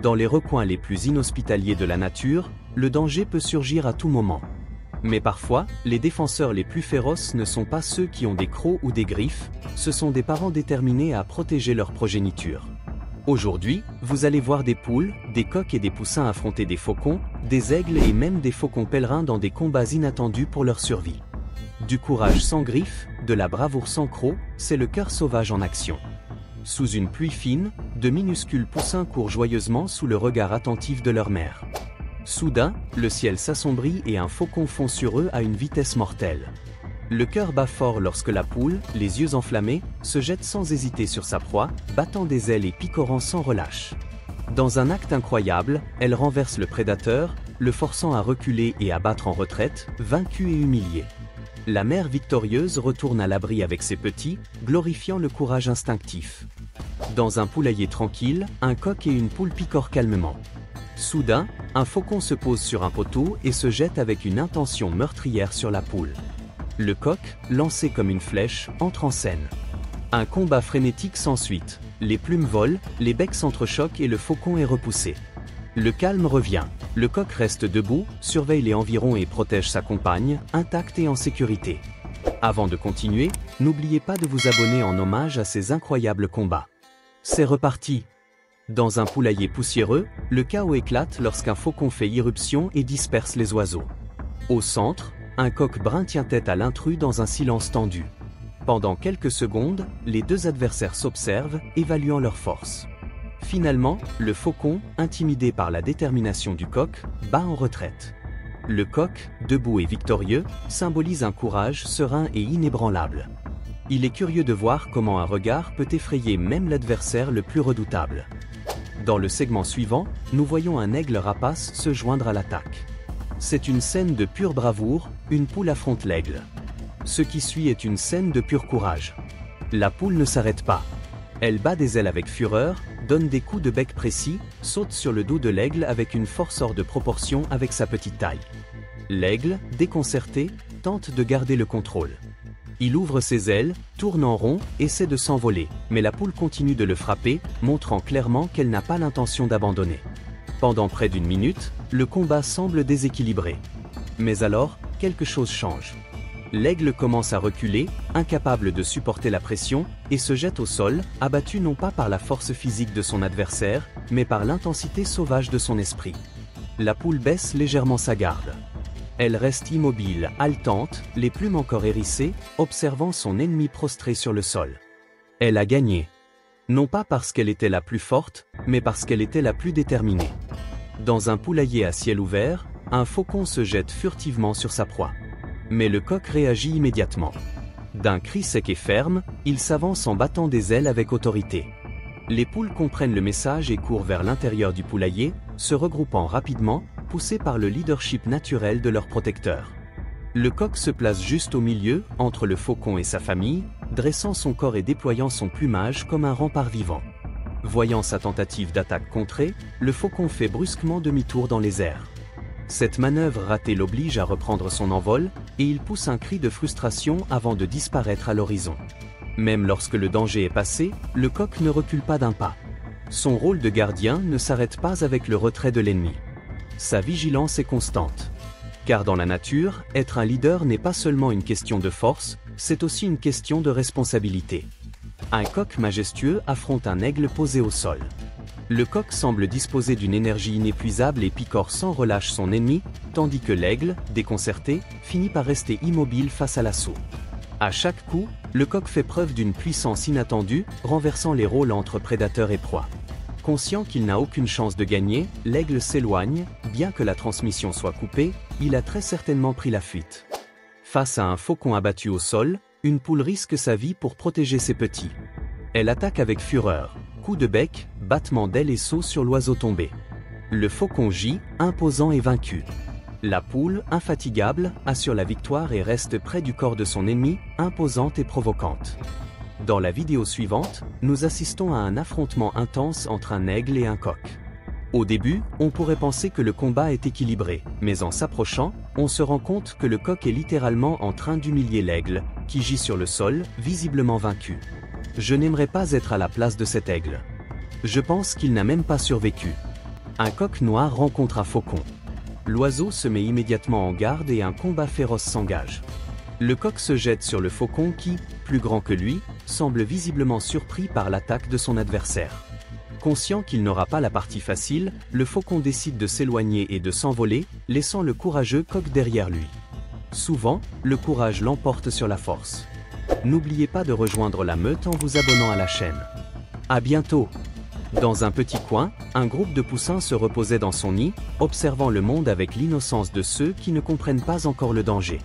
Dans les recoins les plus inhospitaliers de la nature, le danger peut surgir à tout moment. Mais parfois, les défenseurs les plus féroces ne sont pas ceux qui ont des crocs ou des griffes, ce sont des parents déterminés à protéger leur progéniture. Aujourd'hui, vous allez voir des poules, des coqs et des poussins affronter des faucons, des aigles et même des faucons pèlerins dans des combats inattendus pour leur survie. Du courage sans griffes, de la bravoure sans crocs, c'est le cœur sauvage en action. Sous une pluie fine, de minuscules poussins courent joyeusement sous le regard attentif de leur mère. Soudain, le ciel s'assombrit et un faucon fond sur eux à une vitesse mortelle. Le cœur bat fort lorsque la poule, les yeux enflammés, se jette sans hésiter sur sa proie, battant des ailes et picorant sans relâche. Dans un acte incroyable, elle renverse le prédateur, le forçant à reculer et à battre en retraite, vaincu et humilié. La mère victorieuse retourne à l'abri avec ses petits, glorifiant le courage instinctif. Dans un poulailler tranquille, un coq et une poule picorent calmement. Soudain, un faucon se pose sur un poteau et se jette avec une intention meurtrière sur la poule. Le coq, lancé comme une flèche, entre en scène. Un combat frénétique s'ensuit. Les plumes volent, les becs s'entrechoquent et le faucon est repoussé. Le calme revient. Le coq reste debout, surveille les environs et protège sa compagne, intacte et en sécurité. Avant de continuer, n'oubliez pas de vous abonner en hommage à ces incroyables combats. C'est reparti! Dans un poulailler poussiéreux, le chaos éclate lorsqu'un faucon fait irruption et disperse les oiseaux. Au centre, un coq brun tient tête à l'intrus dans un silence tendu. Pendant quelques secondes, les deux adversaires s'observent, évaluant leurs forces. Finalement, le faucon, intimidé par la détermination du coq, bat en retraite. Le coq, debout et victorieux, symbolise un courage serein et inébranlable. Il est curieux de voir comment un regard peut effrayer même l'adversaire le plus redoutable. Dans le segment suivant, nous voyons un aigle rapace se joindre à l'attaque. C'est une scène de pure bravoure, une poule affronte l'aigle. Ce qui suit est une scène de pur courage. La poule ne s'arrête pas. Elle bat des ailes avec fureur, donne des coups de bec précis, saute sur le dos de l'aigle avec une force hors de proportion avec sa petite taille. L'aigle, déconcerté, tente de garder le contrôle. Il ouvre ses ailes, tourne en rond, essaie de s'envoler, mais la poule continue de le frapper, montrant clairement qu'elle n'a pas l'intention d'abandonner. Pendant près d'une minute, le combat semble déséquilibré. Mais alors, quelque chose change. L'aigle commence à reculer, incapable de supporter la pression, et se jette au sol, abattu non pas par la force physique de son adversaire, mais par l'intensité sauvage de son esprit. La poule baisse légèrement sa garde. Elle reste immobile, haletante, les plumes encore hérissées, observant son ennemi prostré sur le sol. Elle a gagné. Non pas parce qu'elle était la plus forte, mais parce qu'elle était la plus déterminée. Dans un poulailler à ciel ouvert, un faucon se jette furtivement sur sa proie. Mais le coq réagit immédiatement. D'un cri sec et ferme, il s'avance en battant des ailes avec autorité. Les poules comprennent le message et courent vers l'intérieur du poulailler, se regroupant rapidement, poussées par le leadership naturel de leur protecteur. Le coq se place juste au milieu, entre le faucon et sa famille, dressant son corps et déployant son plumage comme un rempart vivant. Voyant sa tentative d'attaque contrée, le faucon fait brusquement demi-tour dans les airs. Cette manœuvre ratée l'oblige à reprendre son envol, et il pousse un cri de frustration avant de disparaître à l'horizon. Même lorsque le danger est passé, le coq ne recule pas d'un pas. Son rôle de gardien ne s'arrête pas avec le retrait de l'ennemi. Sa vigilance est constante. Car dans la nature, être un leader n'est pas seulement une question de force, c'est aussi une question de responsabilité. Un coq majestueux affronte un aigle posé au sol. Le coq semble disposer d'une énergie inépuisable et picore sans relâche son ennemi, tandis que l'aigle, déconcerté, finit par rester immobile face à l'assaut. À chaque coup, le coq fait preuve d'une puissance inattendue, renversant les rôles entre prédateur et proie. Conscient qu'il n'a aucune chance de gagner, l'aigle s'éloigne, bien que la transmission soit coupée, il a très certainement pris la fuite. Face à un faucon abattu au sol, une poule risque sa vie pour protéger ses petits. Elle attaque avec fureur. Coups de bec, battements d'ailes et sauts sur l'oiseau tombé. Le faucon gît, imposant et vaincu. La poule, infatigable, assure la victoire et reste près du corps de son ennemi, imposante et provocante. Dans la vidéo suivante, nous assistons à un affrontement intense entre un aigle et un coq. Au début, on pourrait penser que le combat est équilibré, mais en s'approchant, on se rend compte que le coq est littéralement en train d'humilier l'aigle, qui gît sur le sol, visiblement vaincu. Je n'aimerais pas être à la place de cet aigle. Je pense qu'il n'a même pas survécu. Un coq noir rencontre un faucon. L'oiseau se met immédiatement en garde et un combat féroce s'engage. Le coq se jette sur le faucon qui, plus grand que lui, semble visiblement surpris par l'attaque de son adversaire. Conscient qu'il n'aura pas la partie facile, le faucon décide de s'éloigner et de s'envoler, laissant le courageux coq derrière lui. Souvent, le courage l'emporte sur la force. N'oubliez pas de rejoindre la meute en vous abonnant à la chaîne. À bientôt! Dans un petit coin, un groupe de poussins se reposait dans son nid, observant le monde avec l'innocence de ceux qui ne comprennent pas encore le danger.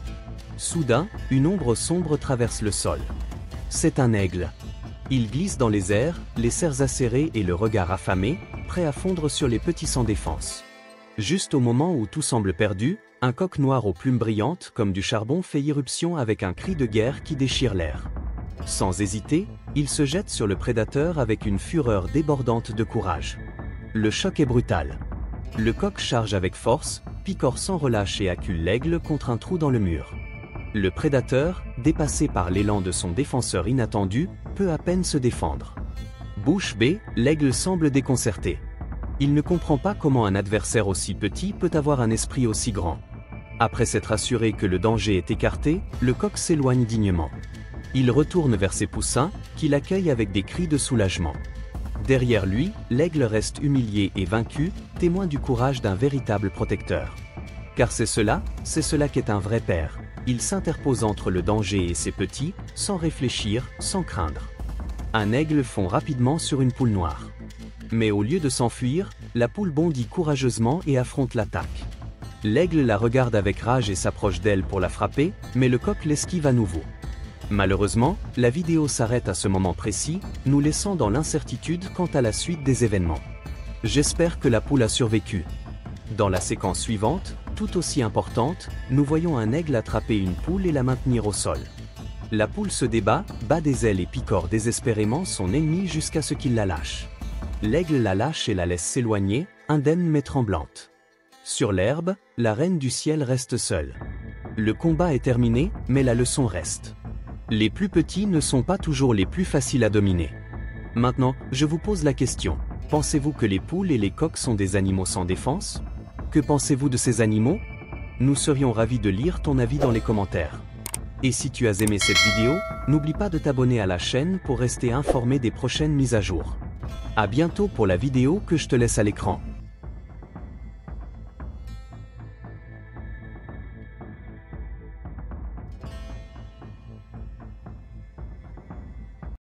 Soudain, une ombre sombre traverse le sol. C'est un aigle. Il glisse dans les airs, les serres acérées et le regard affamé, prêt à fondre sur les petits sans défense. Juste au moment où tout semble perdu, un coq noir aux plumes brillantes comme du charbon fait irruption avec un cri de guerre qui déchire l'air. Sans hésiter, il se jette sur le prédateur avec une fureur débordante de courage. Le choc est brutal. Le coq charge avec force, picore sans relâche et accule l'aigle contre un trou dans le mur. Le prédateur, dépassé par l'élan de son défenseur inattendu, peut à peine se défendre. Bouche bée, l'aigle semble déconcerté. Il ne comprend pas comment un adversaire aussi petit peut avoir un esprit aussi grand. Après s'être assuré que le danger est écarté, le coq s'éloigne dignement. Il retourne vers ses poussins, qui l'accueillent avec des cris de soulagement. Derrière lui, l'aigle reste humilié et vaincu, témoin du courage d'un véritable protecteur. Car c'est cela qu'est un vrai père. Il s'interpose entre le danger et ses petits, sans réfléchir, sans craindre. Un aigle fond rapidement sur une poule noire. Mais au lieu de s'enfuir, la poule bondit courageusement et affronte l'attaque. L'aigle la regarde avec rage et s'approche d'elle pour la frapper, mais le coq l'esquive à nouveau. Malheureusement, la vidéo s'arrête à ce moment précis, nous laissant dans l'incertitude quant à la suite des événements. J'espère que la poule a survécu. Dans la séquence suivante, tout aussi importante, nous voyons un aigle attraper une poule et la maintenir au sol. La poule se débat, bat des ailes et picore désespérément son ennemi jusqu'à ce qu'il la lâche. L'aigle la lâche et la laisse s'éloigner, indemne mais tremblante. Sur l'herbe, la reine du ciel reste seule. Le combat est terminé, mais la leçon reste. Les plus petits ne sont pas toujours les plus faciles à dominer. Maintenant, je vous pose la question. Pensez-vous que les poules et les coqs sont des animaux sans défense? Que pensez-vous de ces animaux? Nous serions ravis de lire ton avis dans les commentaires. Et si tu as aimé cette vidéo, n'oublie pas de t'abonner à la chaîne pour rester informé des prochaines mises à jour. À bientôt pour la vidéo que je te laisse à l'écran.